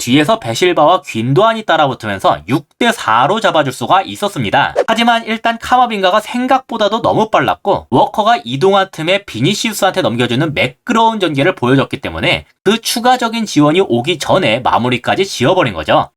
뒤에서 베실바와 귄도안이 따라붙으면서 6대4로 잡아줄 수가 있었습니다. 하지만 일단 카마빈가가 생각보다도 너무 빨랐고 워커가 이동한 틈에 비니시우스한테 넘겨주는 매끄러운 전개를 보여줬기 때문에 그 추가적인 지원이 오기 전에 마무리까지 지어버린 거죠.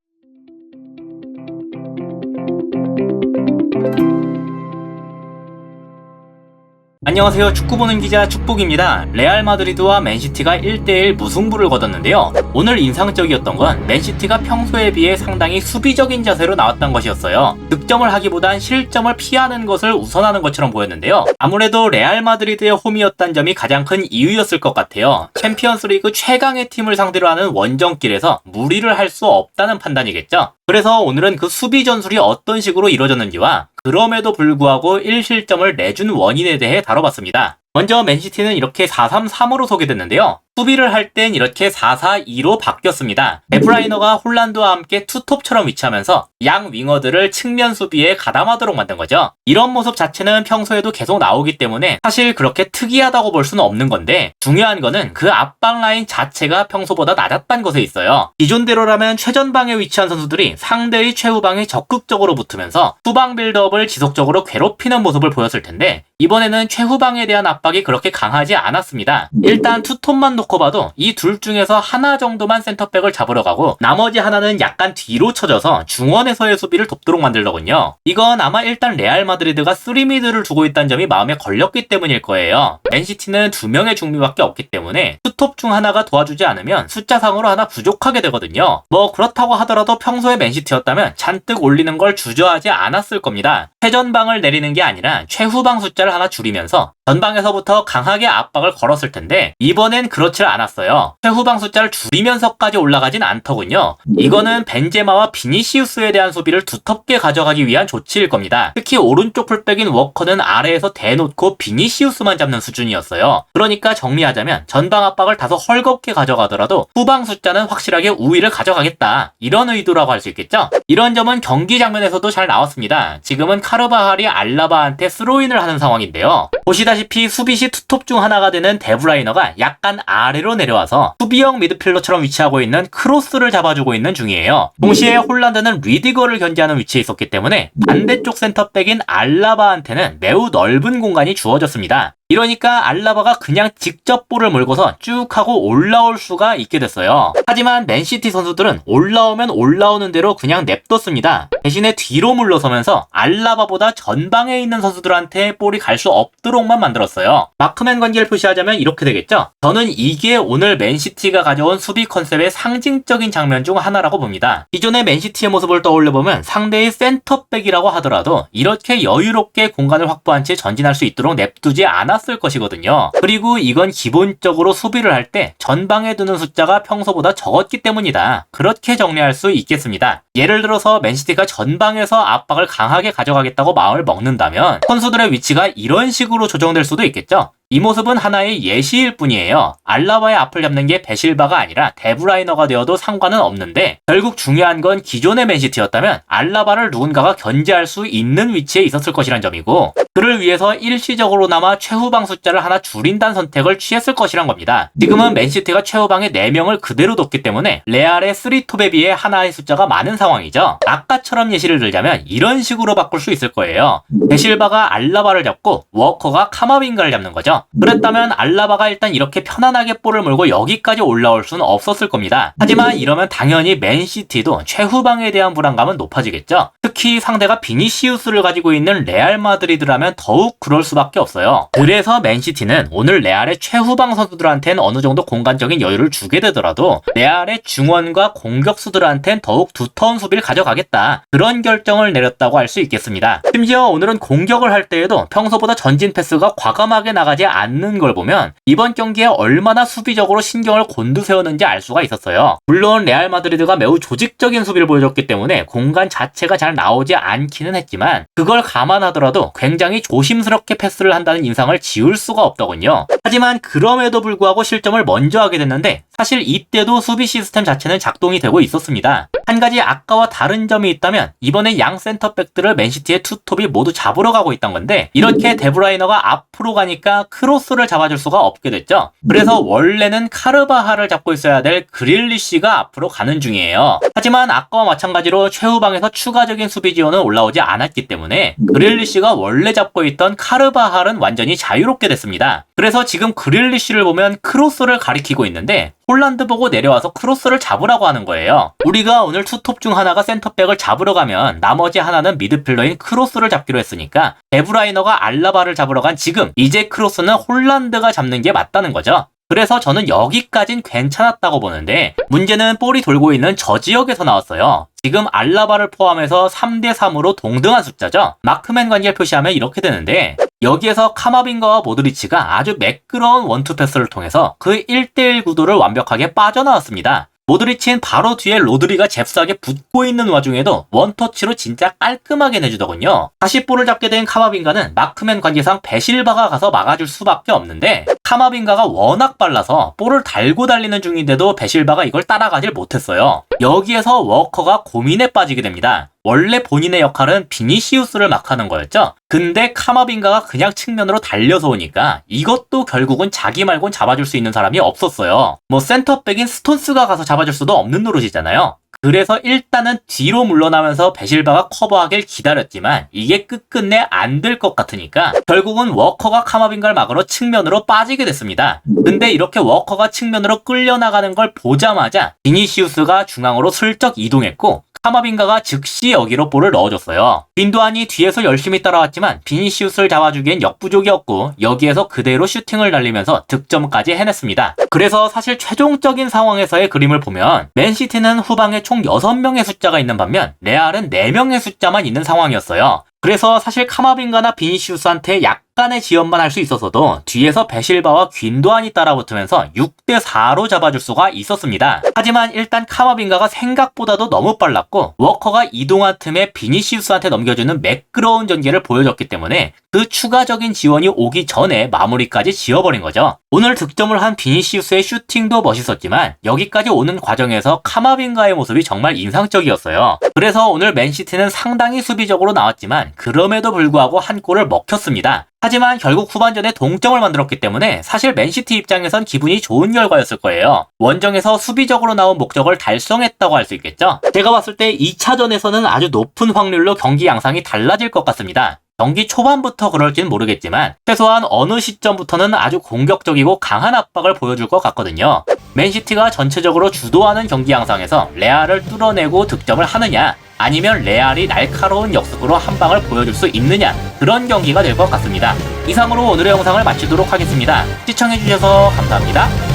안녕하세요. 축구 보는 기자 축복입니다. 레알 마드리드와 맨시티가 1대1 무승부를 거뒀는데요. 오늘 인상적이었던 건 맨시티가 평소에 비해 상당히 수비적인 자세로 나왔던 것이었어요. 득점을 하기보단 실점을 피하는 것을 우선하는 것처럼 보였는데요. 아무래도 레알 마드리드의 홈이었다는 점이 가장 큰 이유였을 것 같아요. 챔피언스리그 최강의 팀을 상대로 하는 원정길에서 무리를 할 수 없다는 판단이겠죠. 그래서 오늘은 그 수비 전술이 어떤 식으로 이루어졌는지와 그럼에도 불구하고 1실점을 내준 원인에 대해 다뤄봤습니다. 먼저 맨시티는 이렇게 4-3-3으로 소개됐는데요. 수비를 할 땐 이렇게 4-4-2로 바뀌었습니다. 데브라이너가 홀란드와 함께 투톱처럼 위치하면서 양 윙어들을 측면 수비에 가담하도록 만든 거죠. 이런 모습 자체는 평소에도 계속 나오기 때문에 사실 그렇게 특이하다고 볼 수는 없는 건데 중요한 거는 그 앞방 라인 자체가 평소보다 낮았다는 것에 있어요. 기존대로라면 최전방에 위치한 선수들이 상대의 최후방에 적극적으로 붙으면서 후방 빌드업을 지속적으로 괴롭히는 모습을 보였을 텐데 이번에는 최후방에 대한 압박이 그렇게 강하지 않았습니다. 일단 투톱만 놓고 봐도 이 둘 중에서 하나 정도만 센터백을 잡으러 가고 나머지 하나는 약간 뒤로 쳐져서 중원에서의 수비를 돕도록 만들더군요. 이건 아마 일단 레알 마드리드가 3미드를 두고 있다는 점이 마음에 걸렸기 때문일 거예요. 맨시티는 2명의 중미밖에 없기 때문에 투톱 중 하나가 도와주지 않으면 숫자상으로 하나 부족하게 되거든요. 뭐 그렇다고 하더라도 평소에 맨시티였다면 잔뜩 올리는 걸 주저하지 않았을 겁니다. 최전방을 내리는 게 아니라 최후방 숫자를 하나 줄이면서 전방에서부터 강하게 압박을 걸었을 텐데 이번엔 그렇지 않았어요. 최후방 숫자를 줄이면서까지 올라가진 않더군요. 이거는 벤제마와 비니시우스에 대한 수비를 두텁게 가져가기 위한 조치일 겁니다. 특히 오른쪽 풀백인 워커는 아래에서 대놓고 비니시우스만 잡는 수준이었어요. 그러니까 정리하자면 전방 압박을 다소 헐겁게 가져가더라도 후방 숫자는 확실하게 우위를 가져가겠다. 이런 의도라고 할 수 있겠죠? 이런 점은 경기 장면에서도 잘 나왔습니다. 지금은 카르바할이 알라바한테 스로인을 하는 상황인데요. 보시다시피 수비 시 투톱 중 하나가 되는 데브라이너가 약간 아래로 내려와서 수비형 미드필더처럼 위치하고 있는 크로스를 잡아주고 있는 중이에요. 동시에 홀란드는 리디거를 견제하는 위치에 있었기 때문에 반대쪽 센터백인 알라바한테는 매우 넓은 공간이 주어졌습니다. 이러니까 알라바가 그냥 직접 볼을 몰고서 쭉 하고 올라올 수가 있게 됐어요. 하지만 맨시티 선수들은 올라오면 올라오는 대로 그냥 냅뒀습니다. 대신에 뒤로 물러서면서 알라바보다 전방에 있는 선수들한테 볼이 갈 수 없도록만 만들었어요. 마크맨 관계를 표시하자면 이렇게 되겠죠. 저는 이게 오늘 맨시티가 가져온 수비 컨셉의 상징적인 장면 중 하나라고 봅니다. 기존의 맨시티의 모습을 떠올려보면 상대의 센터백이라고 하더라도 이렇게 여유롭게 공간을 확보한 채 전진할 수 있도록 냅두지 않았을 것이거든요. 그리고 이건 기본적으로 수비를 할 때 전방에 두는 숫자가 평소보다 적었기 때문이다. 그렇게 정리할 수 있겠습니다. 예를 들어서 맨시티가 전방에서 압박을 강하게 가져가겠다고 마음을 먹는다면 선수들의 위치가 이런 식으로 조정될 수도 있겠죠. 이 모습은 하나의 예시일 뿐이에요. 알라바의 앞을 잡는 게 베실바가 아니라 데브라이너가 되어도 상관은 없는데 결국 중요한 건 기존의 맨시티였다면 알라바를 누군가가 견제할 수 있는 위치에 있었을 것이란 점이고 그를 위해서 일시적으로나마 최후방 숫자를 하나 줄인다는 선택을 취했을 것이란 겁니다. 지금은 맨시티가 최후방에 4명을 그대로 뒀기 때문에 레알의 3톱에 비해 하나의 숫자가 많은 상황이죠. 아까처럼 예시를 들자면 이런 식으로 바꿀 수 있을 거예요. 베실바가 알라바를 잡고 워커가 카마빈가를 잡는 거죠. 그랬다면 알라바가 일단 이렇게 편안하게 볼을 몰고 여기까지 올라올 수는 없었을 겁니다. 하지만 이러면 당연히 맨시티도 최후방에 대한 불안감은 높아지겠죠. 특히 상대가 비니시우스를 가지고 있는 레알 마드리드라면 더욱 그럴 수밖에 없어요. 그래서 맨시티는 오늘 레알의 최후방 선수들한테는 어느 정도 공간적인 여유를 주게 되더라도 레알의 중원과 공격수들한테는 더욱 두터운 수비를 가져가겠다. 그런 결정을 내렸다고 할 수 있겠습니다. 심지어 오늘은 공격을 할 때에도 평소보다 전진 패스가 과감하게 나가지 않는 걸 보면 이번 경기에 얼마나 수비적으로 신경을 곤두세웠는지 알 수가 있었어요. 물론 레알 마드리드가 매우 조직적인 수비를 보여줬기 때문에 공간 자체가 잘 나오지 않기는 했지만 그걸 감안하더라도 굉장히 조심스럽게 패스를 한다는 인상을 지울 수가 없더군요. 하지만 그럼에도 불구하고 실점을 먼저 하게 됐는데 사실 이때도 수비 시스템 자체는 작동이 되고 있었습니다. 한 가지 아까와 다른 점이 있다면 이번에 양 센터백들을 맨시티의 투톱이 모두 잡으러 가고 있던 건데 이렇게 데브라이너가 앞으로 가니까 크로스를 잡아줄 수가 없게 됐죠. 그래서 원래는 카르바하를 잡고 있어야 될 그릴리시가 앞으로 가는 중이에요. 하지만 아까와 마찬가지로 최후방에서 추가적인 수비 지원은 올라오지 않았기 때문에 그릴리시가 원래 잡고 있던 카르바하는 완전히 자유롭게 됐습니다. 그래서 지금 그릴리시를 보면 크로스를 가리키고 있는데 홀란드 보고 내려와서 크로스를 잡으라고 하는 거예요. 우리가 오늘 투톱 중 하나가 센터백을 잡으러 가면 나머지 하나는 미드필더인 크로스를 잡기로 했으니까 데브라이너가 알라바를 잡으러 간 지금 이제 크로스는 홀란드가 잡는 게 맞다는 거죠. 그래서 저는 여기까진 괜찮았다고 보는데 문제는 볼이 돌고 있는 저 지역에서 나왔어요. 지금 알라바를 포함해서 3대3으로 동등한 숫자죠. 마크맨 관계를 표시하면 이렇게 되는데 여기에서 카마빈가와 모드리치가 아주 매끄러운 원투 패스를 통해서 그 1대1 구도를 완벽하게 빠져나왔습니다. 모드리치는 바로 뒤에 로드리가 잽싸게 붙고 있는 와중에도 원터치로 진짜 깔끔하게 내주더군요. 다시 볼을 잡게 된 카마빈가는 마크맨 관계상 베실바가 가서 막아줄 수밖에 없는데 카마빈가가 워낙 빨라서 볼을 달고 달리는 중인데도 베실바가 이걸 따라가질 못했어요. 여기에서 워커가 고민에 빠지게 됩니다. 원래 본인의 역할은 비니시우스를 막하는 거였죠. 근데 카마빈가가 그냥 측면으로 달려서 오니까 이것도 결국은 자기 말곤 잡아줄 수 있는 사람이 없었어요. 뭐 센터백인 스톤스가 가서 잡아줄 수도 없는 노릇이잖아요. 그래서 일단은 뒤로 물러나면서 베실바가 커버하길 기다렸지만 이게 끝끝내 안 될 것 같으니까 결국은 워커가 카마빈가를 막으러 측면으로 빠지게 됐습니다. 근데 이렇게 워커가 측면으로 끌려나가는 걸 보자마자 비니시우스가 중앙으로 슬쩍 이동했고 카마빈가가 즉시 여기로 볼을 넣어줬어요. 빈도안이 뒤에서 열심히 따라왔지만 비니시우스를 잡아주기엔 역부족이었고 여기에서 그대로 슈팅을 날리면서 득점까지 해냈습니다. 그래서 사실 최종적인 상황에서의 그림을 보면 맨시티는 후방에 총 6명의 숫자가 있는 반면 레알은 4명의 숫자만 있는 상황이었어요. 그래서 사실 카마빈가나 비니시우스한테 약간의 지연만 할 수 있었어도 뒤에서 베실바와 귄도안이 따라붙으면서 6대4로 잡아줄 수가 있었습니다. 하지만 일단 카마빈가가 생각보다도 너무 빨랐고 워커가 이동한 틈에 비니시우스한테 넘겨주는 매끄러운 전개를 보여줬기 때문에 그 추가적인 지원이 오기 전에 마무리까지 지어버린 거죠. 오늘 득점을 한 비니시우스의 슈팅도 멋있었지만 여기까지 오는 과정에서 카마빈가의 모습이 정말 인상적이었어요. 그래서 오늘 맨시티는 상당히 수비적으로 나왔지만 그럼에도 불구하고 한 골을 먹혔습니다. 하지만 결국 후반전에 동점을 만들었기 때문에 사실 맨시티 입장에선 기분이 좋은 결과였을 거예요. 원정에서 수비적으로 나온 목적을 달성했다고 할 수 있겠죠. 제가 봤을 때 2차전에서는 아주 높은 확률로 경기 양상이 달라질 것 같습니다. 경기 초반부터 그럴지는 모르겠지만 최소한 어느 시점부터는 아주 공격적이고 강한 압박을 보여줄 것 같거든요. 맨시티가 전체적으로 주도하는 경기 양상에서 레알을 뚫어내고 득점을 하느냐 아니면 레알이 날카로운 역습으로 한 방을 보여줄 수 있느냐 그런 경기가 될 것 같습니다. 이상으로 오늘의 영상을 마치도록 하겠습니다. 시청해주셔서 감사합니다.